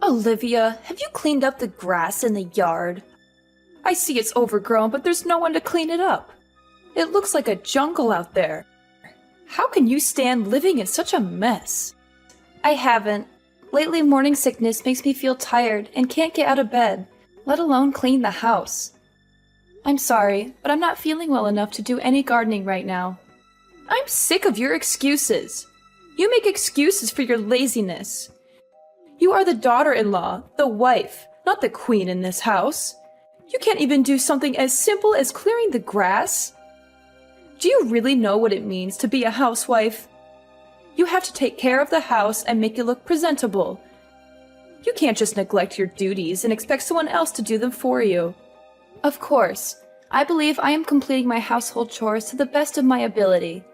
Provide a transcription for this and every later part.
Olivia, have you cleaned up the grass in the yard? I see it's overgrown, but there's no one to clean it up. It looks like a jungle out there. How can you stand living in such a mess? I haven't. Lately, morning sickness makes me feel tired and can't get out of bed, let alone clean the house. I'm sorry, but I'm not feeling well enough to do any gardening right now. I'm sick of your excuses. You make excuses for your laziness. You are the daughter-in-law, the wife, not the queen in this house. You can't even do something as simple as clearing the grass? Do you really know what it means to be a housewife? You have to take care of the house and make it look presentable. You can't just neglect your duties and expect someone else to do them for you. Of course, I believe I am completing my household chores to the best of my ability.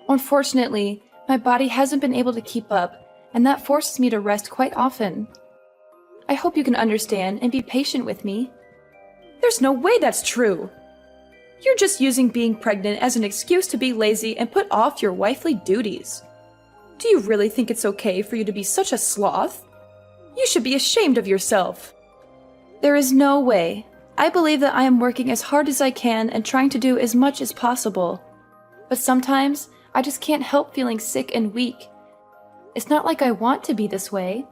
Unfortunately, my body hasn't been able to keep up, and that forces me to rest quite often. I hope you can understand and be patient with me. There's no way that's true! You're just using being pregnant as an excuse to be lazy and put off your wifely duties. Do you really think it's okay for you to be such a sloth? You should be ashamed of yourself. There is no way. I believe that I am working as hard as I can and trying to do as much as possible. But sometimes, I just can't help feeling sick and weak. It's not like I want to be this way.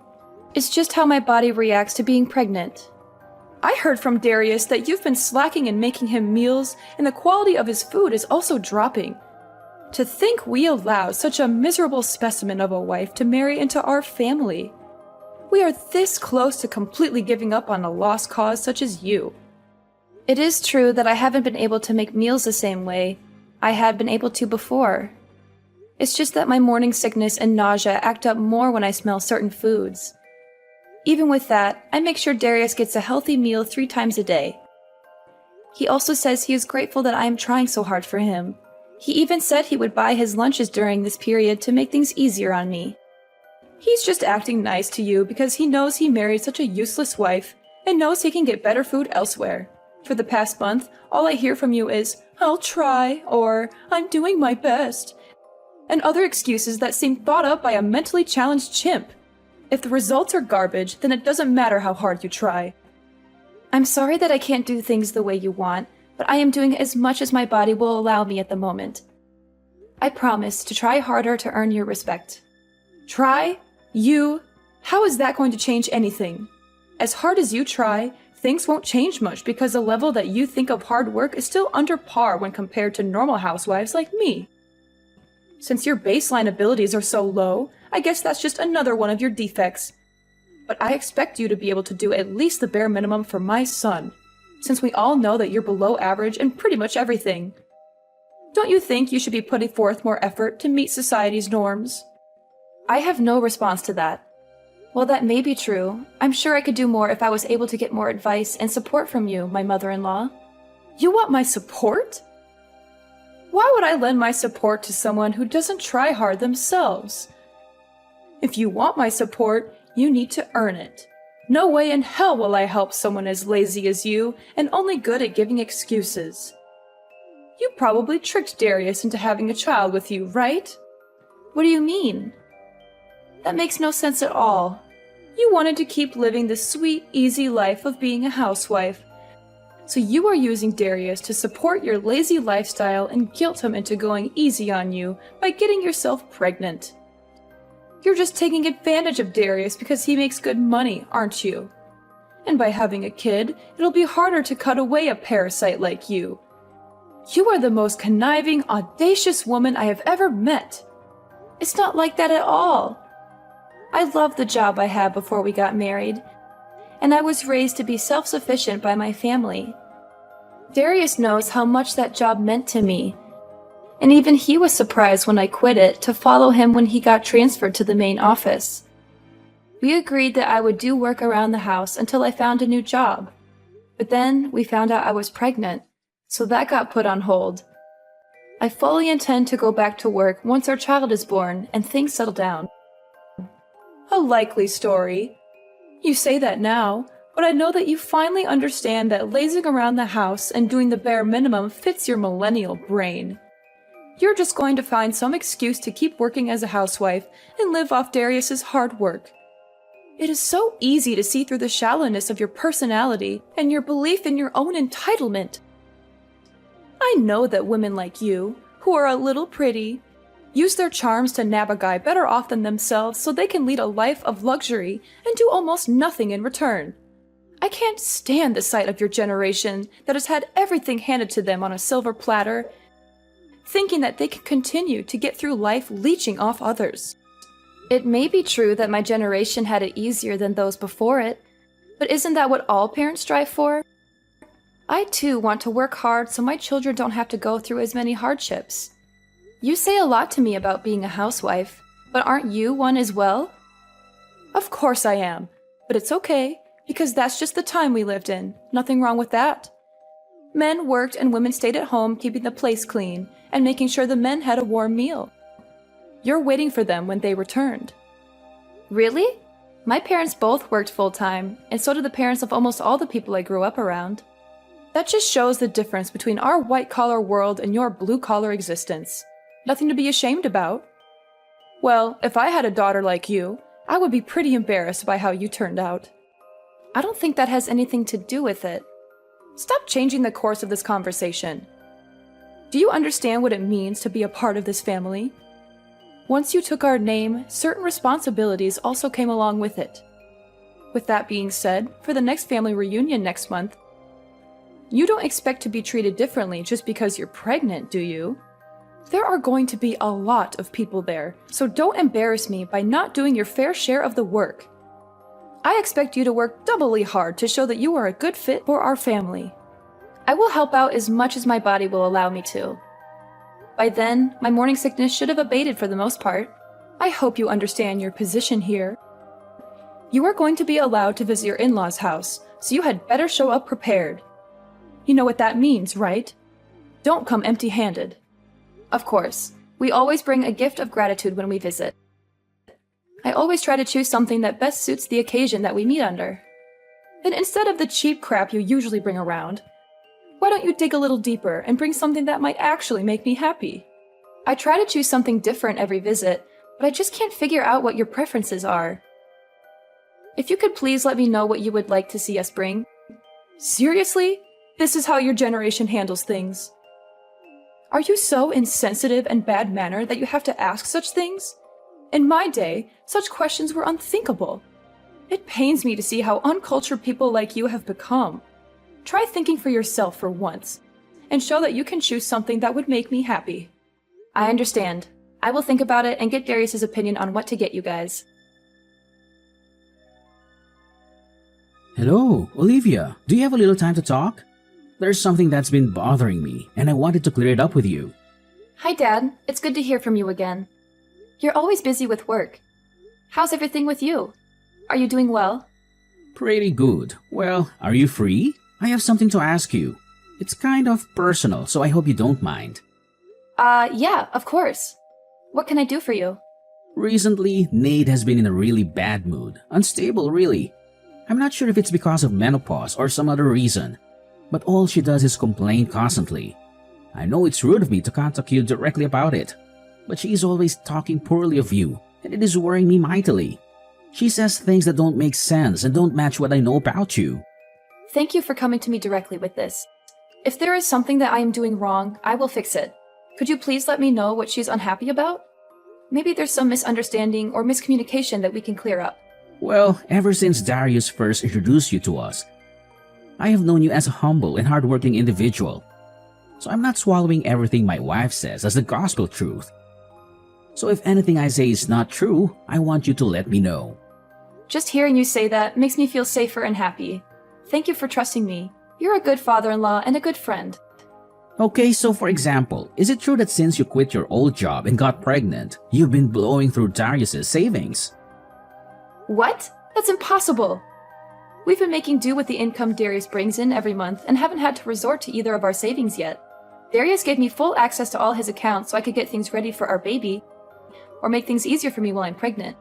It's just how my body reacts to being pregnant. I heard from Darius that you've been slacking in making him meals, and the quality of his food is also dropping. To think we allowed such a miserable specimen of a wife to marry into our family. We are this close to completely giving up on a lost cause such as you. It is true that I haven't been able to make meals the same way I had been able to before. It's just that my morning sickness and nausea act up more when I smell certain foods. Even with that, I make sure Darius gets a healthy meal 3 times a day. He also says he is grateful that I am trying so hard for him. He even said he would buy his lunches during this period to make things easier on me. He's just acting nice to you because he knows he married such a useless wife and knows he can get better food elsewhere. For the past month, all I hear from you is, "I'll try," or "I'm doing my best," and other excuses that seem thought up by a mentally challenged chimp. If the results are garbage, then it doesn't matter how hard you try. I'm sorry that I can't do things the way you want, but I am doing as much as my body will allow me at the moment. I promise to try harder to earn your respect. Try? You? How is that going to change anything? As hard as you try, things won't change much because the level that you think of hard work is still under par when compared to normal housewives like me. Since your baseline abilities are so low, I guess that's just another one of your defects. But I expect you to be able to do at least the bare minimum for my son, since we all know that you're below average in pretty much everything. Don't you think you should be putting forth more effort to meet society's norms? I have no response to that. While that may be true, I'm sure I could do more if I was able to get more advice and support from you, my mother-in-law. You want my support? Why would I lend my support to someone who doesn't try hard themselves? If you want my support, you need to earn it. No way in hell will I help someone as lazy as you and only good at giving excuses. You probably tricked Darius into having a child with you, right? What do you mean? That makes no sense at all. You wanted to keep living the sweet, easy life of being a housewife. So you are using Darius to support your lazy lifestyle and guilt him into going easy on you by getting yourself pregnant. You're just taking advantage of Darius because he makes good money, aren't you? And by having a kid, it'll be harder to cut away a parasite like you. You are the most conniving, audacious woman I have ever met. It's not like that at all. I loved the job I had before we got married, and I was raised to be self-sufficient by my family. Darius knows how much that job meant to me, and even he was surprised when I quit it to follow him when he got transferred to the main office. We agreed that I would do work around the house until I found a new job, but then we found out I was pregnant, so that got put on hold. I fully intend to go back to work once our child is born and things settle down. A likely story. You say that now, but I know that you finally understand that lazing around the house and doing the bare minimum fits your millennial brain. You're just going to find some excuse to keep working as a housewife and live off Darius's hard work. It is so easy to see through the shallowness of your personality and your belief in your own entitlement. I know that women like you, who are a little pretty, use their charms to nab a guy better off than themselves so they can lead a life of luxury and do almost nothing in return. I can't stand the sight of your generation that has had everything handed to them on a silver platter, thinking that they can continue to get through life leeching off others. It may be true that my generation had it easier than those before it, but isn't that what all parents strive for? I too want to work hard so my children don't have to go through as many hardships. You say a lot to me about being a housewife, but aren't you one as well? Of course I am, but it's okay, because that's just the time we lived in. Nothing wrong with that. Men worked and women stayed at home keeping the place clean and making sure the men had a warm meal. You're waiting for them when they returned. Really? My parents both worked full-time, and so did the parents of almost all the people I grew up around. That just shows the difference between our white-collar world and your blue-collar existence. Nothing to be ashamed about. Well, if I had a daughter like you, I would be pretty embarrassed by how you turned out. I don't think that has anything to do with it. Stop changing the course of this conversation. Do you understand what it means to be a part of this family? Once you took our name, certain responsibilities also came along with it. With that being said, for the next family reunion next month, you don't expect to be treated differently just because you're pregnant, do you? There are going to be a lot of people there, so don't embarrass me by not doing your fair share of the work. I expect you to work doubly hard to show that you are a good fit for our family. I will help out as much as my body will allow me to. By then, my morning sickness should have abated for the most part. I hope you understand your position here. You are going to be allowed to visit your in-laws' house, so you had better show up prepared. You know what that means, right? Don't come empty-handed. Of course, we always bring a gift of gratitude when we visit. I always try to choose something that best suits the occasion that we meet under. And instead of the cheap crap you usually bring around, why don't you dig a little deeper and bring something that might actually make me happy? I try to choose something different every visit, but I just can't figure out what your preferences are. If you could please let me know what you would like to see us bring. Seriously? This is how your generation handles things. Are you so insensitive and bad-mannered that you have to ask such things? In my day, such questions were unthinkable. It pains me to see how uncultured people like you have become. Try thinking for yourself for once, and show that you can choose something that would make me happy. I understand. I will think about it and get Darius's opinion on what to get you guys. Hello, Olivia. Do you have a little time to talk? There's something that's been bothering me, and I wanted to clear it up with you. Hi, Dad. It's good to hear from you again. You're always busy with work. How's everything with you? Are you doing well? Pretty good. Well, are you free? I have something to ask you. It's kind of personal, so I hope you don't mind. Yeah, of course. What can I do for you? Recently, Nate has been in a really bad mood. Unstable, really. I'm not sure if it's because of menopause or some other reason, but all she does is complain constantly. I know it's rude of me to contact you directly about it, but she is always talking poorly of you, and it is worrying me mightily. She says things that don't make sense and don't match what I know about you. Thank you for coming to me directly with this. If there is something that I am doing wrong, I will fix it. Could you please let me know what she's unhappy about? Maybe there's some misunderstanding or miscommunication that we can clear up. Well, ever since Darius first introduced you to us, I have known you as a humble and hardworking individual. So I'm not swallowing everything my wife says as the gospel truth. So if anything I say is not true, I want you to let me know. Just hearing you say that makes me feel safer and happy. Thank you for trusting me. You're a good father-in-law and a good friend. Okay, so for example, is it true that since you quit your old job and got pregnant, you've been blowing through Darius's savings? What? That's impossible! We've been making do with the income Darius brings in every month and haven't had to resort to either of our savings yet. Darius gave me full access to all his accounts so I could get things ready for our baby, or make things easier for me while I'm pregnant.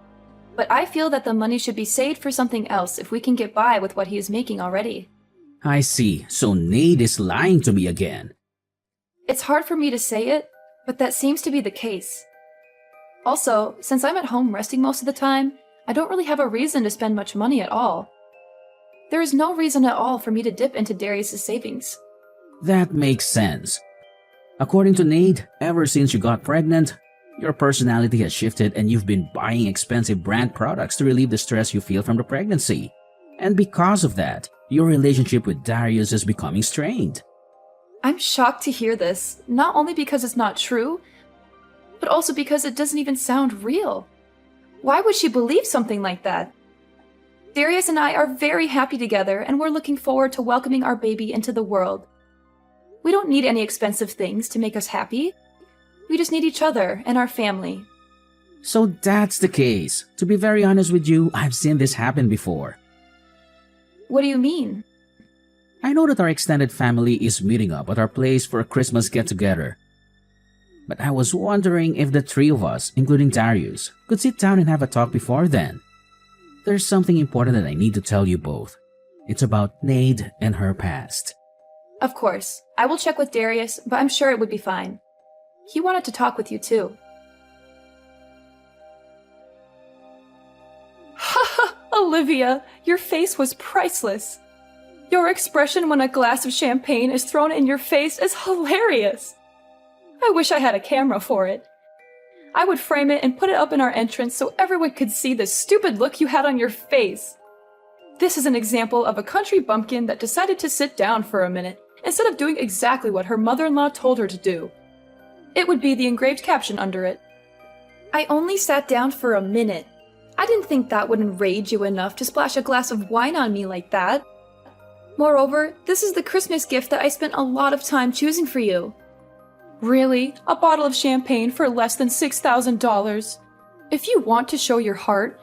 But I feel that the money should be saved for something else if we can get by with what he is making already. I see, so Nate is lying to me again. It's hard for me to say it, but that seems to be the case. Also, since I'm at home resting most of the time, I don't really have a reason to spend much money at all. There is no reason at all for me to dip into Darius's savings. That makes sense. According to Nate, ever since you got pregnant, your personality has shifted and you've been buying expensive brand products to relieve the stress you feel from the pregnancy. And because of that, your relationship with Darius is becoming strained. I'm shocked to hear this, not only because it's not true, but also because it doesn't even sound real. Why would she believe something like that? Darius and I are very happy together, and we're looking forward to welcoming our baby into the world. We don't need any expensive things to make us happy. We just need each other and our family. So that's the case. To be very honest with you, I've seen this happen before. What do you mean? I know that our extended family is meeting up at our place for a Christmas get-together. But I was wondering if the three of us, including Darius, could sit down and have a talk before then. There's something important that I need to tell you both. It's about Nade and her past. Of course. I will check with Darius, but I'm sure it would be fine. He wanted to talk with you too. Haha, Olivia, your face was priceless. Your expression when a glass of champagne is thrown in your face is hilarious. I wish I had a camera for it. I would frame it and put it up in our entrance so everyone could see the stupid look you had on your face. This is an example of a country bumpkin that decided to sit down for a minute instead of doing exactly what her mother-in-law told her to do. It would be the engraved caption under it. I only sat down for a minute. I didn't think that would enrage you enough to splash a glass of wine on me like that. Moreover, this is the Christmas gift that I spent a lot of time choosing for you. Really? A bottle of champagne for less than $6,000? If you want to show your heart,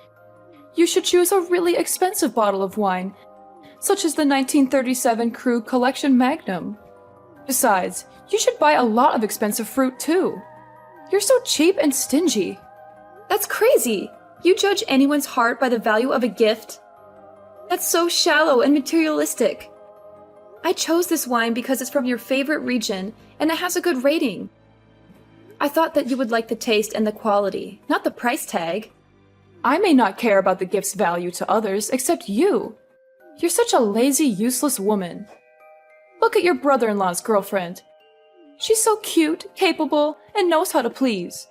you should choose a really expensive bottle of wine, such as the 1937 Krug Collection Magnum. Besides, you should buy a lot of expensive fruit too. You're so cheap and stingy. That's crazy! You judge anyone's heart by the value of a gift? That's so shallow and materialistic. I chose this wine because it's from your favorite region and it has a good rating. I thought that you would like the taste and the quality, not the price tag. I may not care about the gift's value to others except you. You're such a lazy, useless woman. Look at your brother-in-law's girlfriend. She's so cute, capable, and knows how to please.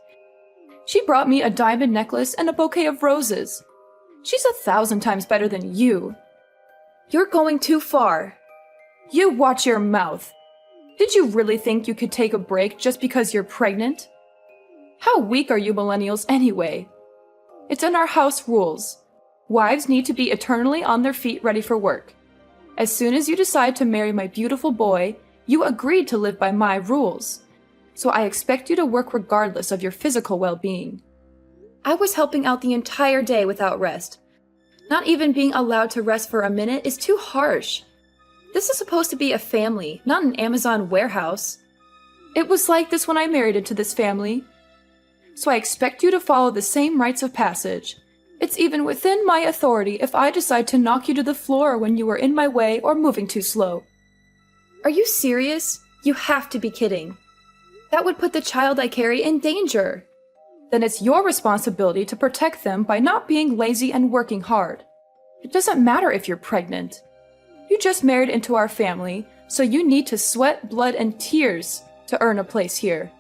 She brought me a diamond necklace and a bouquet of roses. She's 1,000 times better than you. You're going too far. You watch your mouth. Did you really think you could take a break just because you're pregnant? How weak are you millennials anyway? It's in our house rules. Wives need to be eternally on their feet ready for work. As soon as you decide to marry my beautiful boy, you agreed to live by my rules. So I expect you to work regardless of your physical well-being. I was helping out the entire day without rest. Not even being allowed to rest for a minute is too harsh. This is supposed to be a family, not an Amazon warehouse. It was like this when I married into this family. So I expect you to follow the same rites of passage. It's even within my authority if I decide to knock you to the floor when you are in my way or moving too slow. Are you serious? You have to be kidding. That would put the child I carry in danger. Then it's your responsibility to protect them by not being lazy and working hard. It doesn't matter if you're pregnant. You just married into our family, so you need to sweat, blood, and tears to earn a place here.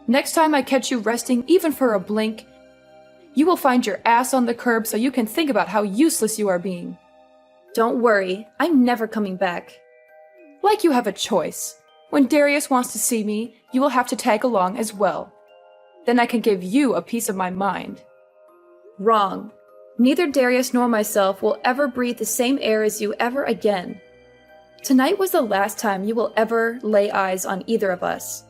Next time I catch you resting even for a blink, you will find your ass on the curb so you can think about how useless you are being. Don't worry, I'm never coming back. Like you have a choice. When Darius wants to see me, you will have to tag along as well. Then I can give you a piece of my mind. Wrong. Neither Darius nor myself will ever breathe the same air as you ever again. Tonight was the last time you will ever lay eyes on either of us.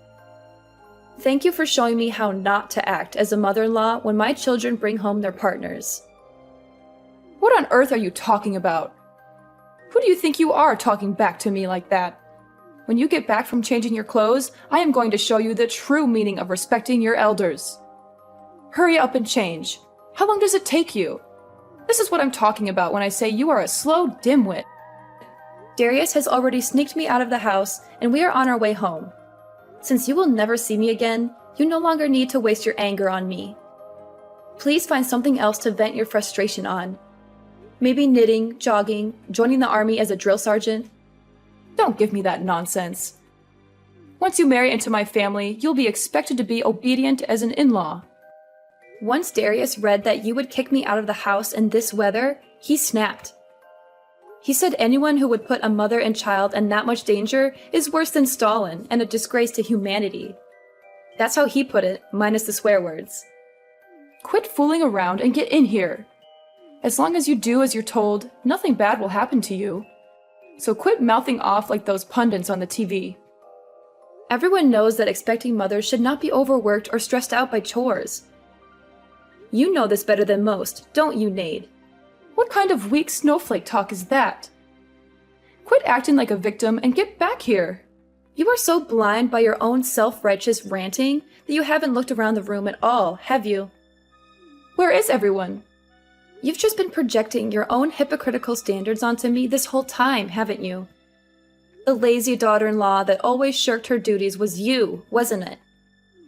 Thank you for showing me how not to act as a mother-in-law when my children bring home their partners. What on earth are you talking about? Who do you think you are talking back to me like that? When you get back from changing your clothes, I am going to show you the true meaning of respecting your elders. Hurry up and change. How long does it take you? This is what I'm talking about when I say you are a slow dimwit. Darius has already sneaked me out of the house, and we are on our way home. Since you will never see me again, you no longer need to waste your anger on me. Please find something else to vent your frustration on. Maybe knitting, jogging, joining the army as a drill sergeant. Don't give me that nonsense. Once you marry into my family, you'll be expected to be obedient as an in-law. Once Darius read that you would kick me out of the house in this weather, he snapped. He said anyone who would put a mother and child in that much danger is worse than Stalin and a disgrace to humanity. That's how he put it, minus the swear words. Quit fooling around and get in here. As long as you do as you're told, nothing bad will happen to you. So quit mouthing off like those pundits on the TV. Everyone knows that expecting mothers should not be overworked or stressed out by chores. You know this better than most, don't you, Nade? What kind of weak snowflake talk is that? Quit acting like a victim and get back here. You are so blind by your own self-righteous ranting that you haven't looked around the room at all, have you? Where is everyone? You've just been projecting your own hypocritical standards onto me this whole time, haven't you? The lazy daughter-in-law that always shirked her duties was you, wasn't it?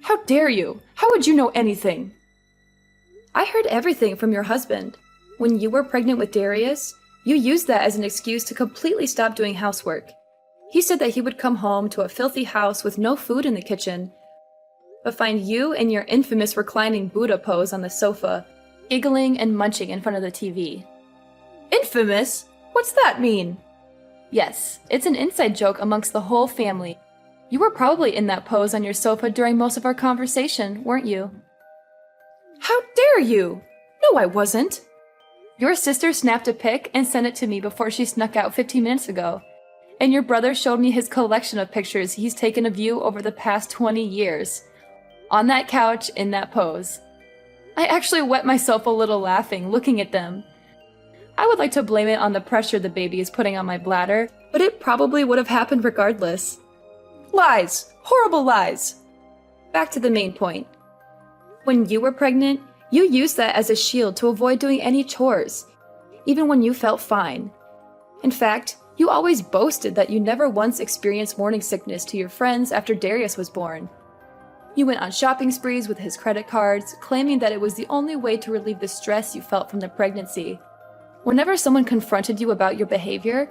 How dare you? How would you know anything? I heard everything from your husband. When you were pregnant with Darius, you used that as an excuse to completely stop doing housework. He said that he would come home to a filthy house with no food in the kitchen, but find you in your infamous reclining Buddha pose on the sofa, giggling and munching in front of the TV. Infamous? What's that mean? Yes, it's an inside joke amongst the whole family. You were probably in that pose on your sofa during most of our conversation, weren't you? How dare you? No, I wasn't. Your sister snapped a pic and sent it to me before she snuck out 15 minutes ago. And your brother showed me his collection of pictures he's taken of you over the past 20 years. On that couch, in that pose. I actually wet myself a little laughing, looking at them. I would like to blame it on the pressure the baby is putting on my bladder, but it probably would have happened regardless. Lies! Horrible lies! Back to the main point. When you were pregnant, you used that as a shield to avoid doing any chores, even when you felt fine. In fact, you always boasted that you never once experienced morning sickness to your friends after Darius was born. You went on shopping sprees with his credit cards, claiming that it was the only way to relieve the stress you felt from the pregnancy. Whenever someone confronted you about your behavior,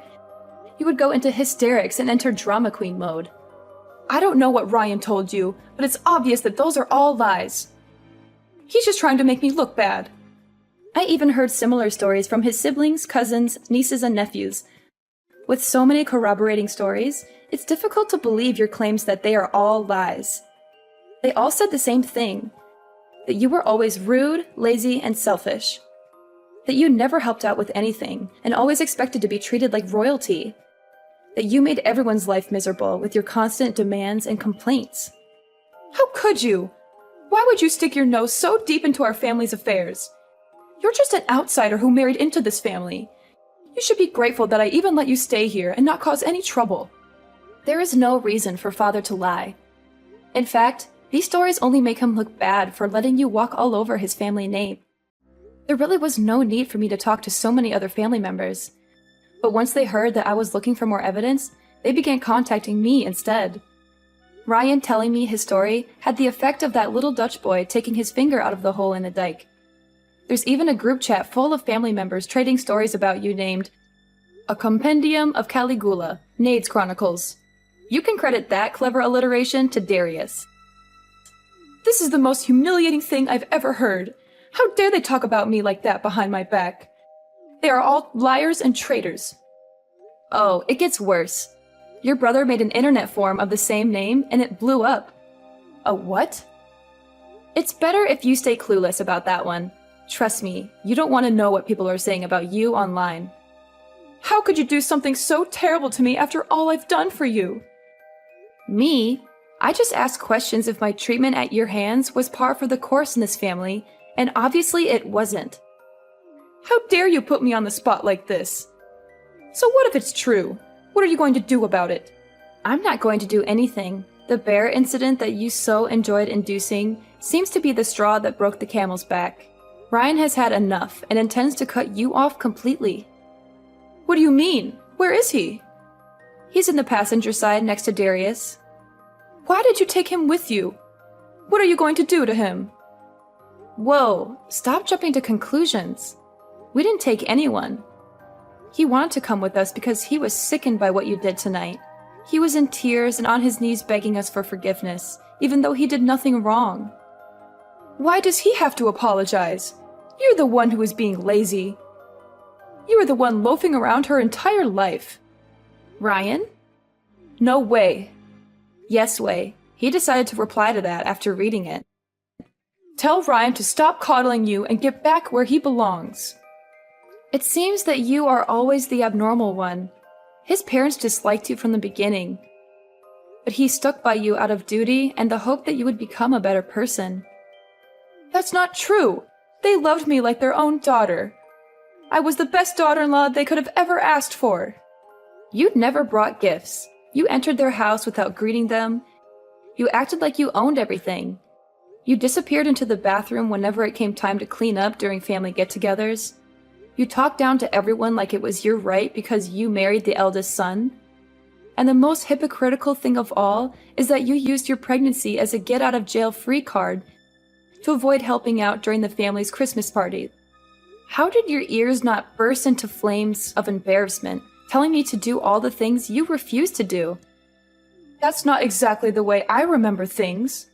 you would go into hysterics and enter drama queen mode. I don't know what Ryan told you, but it's obvious that those are all lies. He's just trying to make me look bad. I even heard similar stories from his siblings, cousins, nieces, and nephews. With so many corroborating stories, it's difficult to believe your claims that they are all lies. They all said the same thing, that you were always rude, lazy, and selfish. That you never helped out with anything, and always expected to be treated like royalty. That you made everyone's life miserable with your constant demands and complaints. How could you? Why would you stick your nose so deep into our family's affairs? You're just an outsider who married into this family. You should be grateful that I even let you stay here and not cause any trouble. There is no reason for father to lie. In fact, these stories only make him look bad for letting you walk all over his family name. There really was no need for me to talk to so many other family members. But once they heard that I was looking for more evidence, they began contacting me instead. Ryan telling me his story had the effect of that little Dutch boy taking his finger out of the hole in the dike. There's even a group chat full of family members trading stories about you named A Compendium of Caligula, Nade's Chronicles. You can credit that clever alliteration to Darius. This is the most humiliating thing I've ever heard. How dare they talk about me like that behind my back? They are all liars and traitors. Oh, it gets worse. Your brother made an internet forum of the same name, and it blew up. A what? It's better if you stay clueless about that one. Trust me, you don't want to know what people are saying about you online. How could you do something so terrible to me after all I've done for you? Me? I just asked questions if my treatment at your hands was par for the course in this family, and obviously it wasn't. How dare you put me on the spot like this? So what if it's true? What are you going to do about it? I'm not going to do anything. The bear incident that you so enjoyed inducing seems to be the straw that broke the camel's back. Ryan has had enough and intends to cut you off completely. What do you mean? Where is he? He's in the passenger side next to Darius. Why did you take him with you? What are you going to do to him? Whoa, stop jumping to conclusions. We didn't take anyone. He wanted to come with us because he was sickened by what you did tonight. He was in tears and on his knees begging us for forgiveness, even though he did nothing wrong. Why does he have to apologize? You're the one who is being lazy. You were the one loafing around her entire life. Ryan? No way. Yes way. He decided to reply to that after reading it. Tell Ryan to stop coddling you and get back where he belongs. It seems that you are always the abnormal one. His parents disliked you from the beginning, but he stuck by you out of duty and the hope that you would become a better person. That's not true. They loved me like their own daughter. I was the best daughter-in-law they could have ever asked for. You'd never brought gifts. You entered their house without greeting them. You acted like you owned everything. You disappeared into the bathroom whenever it came time to clean up during family get-togethers. You talked down to everyone like it was your right because you married the eldest son. And the most hypocritical thing of all is that you used your pregnancy as a get-out-of-jail-free card to avoid helping out during the family's Christmas party. How did your ears not burst into flames of embarrassment, telling me to do all the things you refused to do? That's not exactly the way I remember things.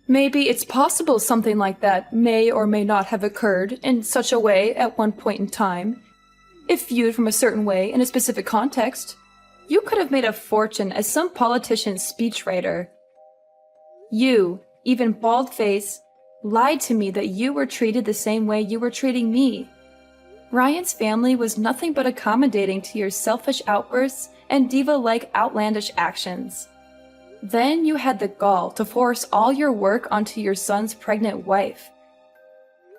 Maybe it's possible something like that may or may not have occurred in such a way at one point in time, if viewed from a certain way in a specific context. You could have made a fortune as some politician's speechwriter. You, even bald-faced, lied to me that you were treated the same way you were treating me. Ryan's family was nothing but accommodating to your selfish outbursts and diva-like outlandish actions. Then you had the gall to force all your work onto your son's pregnant wife.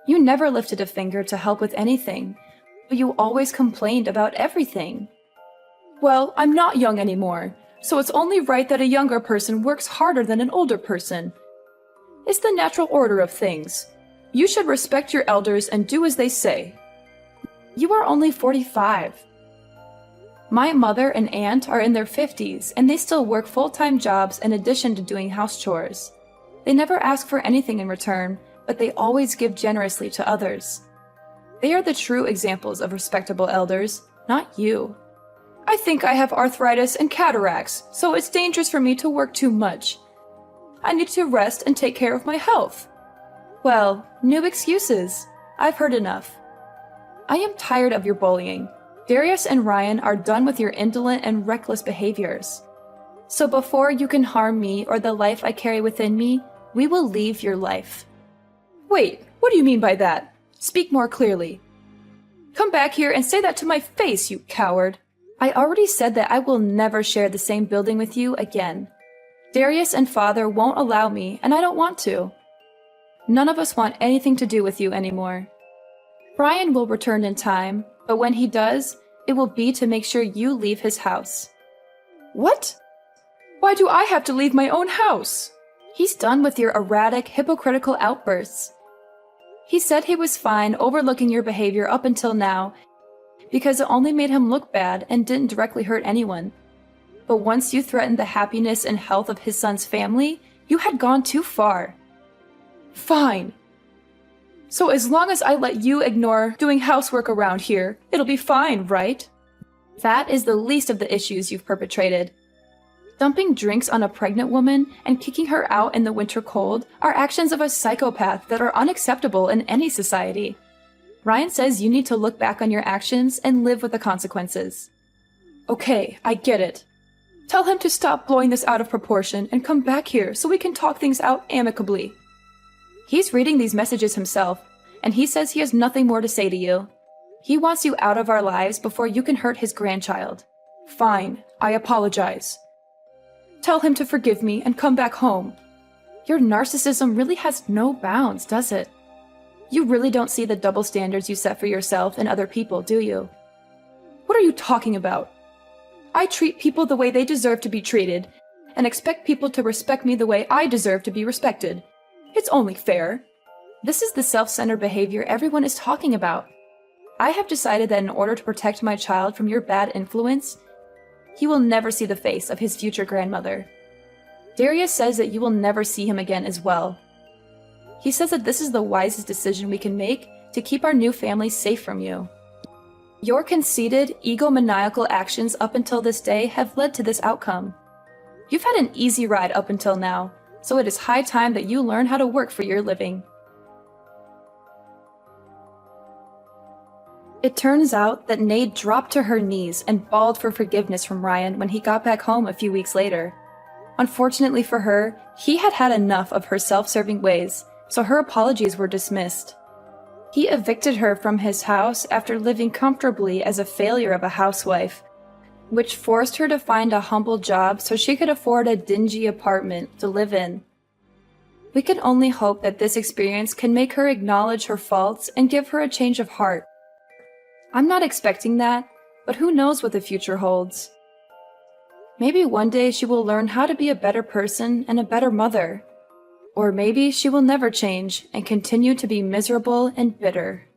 You never lifted a finger to help with anything, but you always complained about everything. Well, I'm not young anymore, so it's only right that a younger person works harder than an older person. It's the natural order of things. You should respect your elders and do as they say. You are only 45. My mother and aunt are in their 50s, and they still work full-time jobs in addition to doing house chores. They never ask for anything in return, but they always give generously to others. They are the true examples of respectable elders, not you. I think I have arthritis and cataracts, so it's dangerous for me to work too much. I need to rest and take care of my health. Well, no excuses. I've heard enough. I am tired of your bullying. Darius and Ryan are done with your indolent and reckless behaviors. So before you can harm me or the life I carry within me, we will leave your life. Wait, what do you mean by that? Speak more clearly. Come back here and say that to my face, you coward. I already said that I will never share the same building with you again. Darius and Father won't allow me, and I don't want to. None of us want anything to do with you anymore. Ryan will return in time, but when he does, it will be to make sure you leave his house. What? Why do I have to leave my own house? He's done with your erratic, hypocritical outbursts. He said he was fine overlooking your behavior up until now because it only made him look bad and didn't directly hurt anyone. But once you threatened the happiness and health of his son's family, you had gone too far. Fine. So as long as I let you ignore doing housework around here, it'll be fine, right? That is the least of the issues you've perpetrated. Dumping drinks on a pregnant woman and kicking her out in the winter cold are actions of a psychopath that are unacceptable in any society. Ryan says you need to look back on your actions and live with the consequences. Okay, I get it. Tell him to stop blowing this out of proportion and come back here so we can talk things out amicably. He's reading these messages himself, and he says he has nothing more to say to you. He wants you out of our lives before you can hurt his grandchild. Fine, I apologize. Tell him to forgive me and come back home. Your narcissism really has no bounds, does it? You really don't see the double standards you set for yourself and other people, do you? What are you talking about? I treat people the way they deserve to be treated, and expect people to respect me the way I deserve to be respected. It's only fair. This is the self-centered behavior everyone is talking about. I have decided that in order to protect my child from your bad influence, he will never see the face of his future grandmother. Darius says that you will never see him again as well. He says that this is the wisest decision we can make to keep our new family safe from you. Your conceited, egomaniacal actions up until this day have led to this outcome. You've had an easy ride up until now, so it is high time that you learn how to work for your living. It turns out that Nade dropped to her knees and bawled for forgiveness from Ryan when he got back home a few weeks later. Unfortunately for her, he had had enough of her self-serving ways, so her apologies were dismissed. He evicted her from his house after living comfortably as a failure of a housewife, which forced her to find a humble job so she could afford a dingy apartment to live in. We can only hope that this experience can make her acknowledge her faults and give her a change of heart. I'm not expecting that, but who knows what the future holds. Maybe one day she will learn how to be a better person and a better mother. Or maybe she will never change and continue to be miserable and bitter.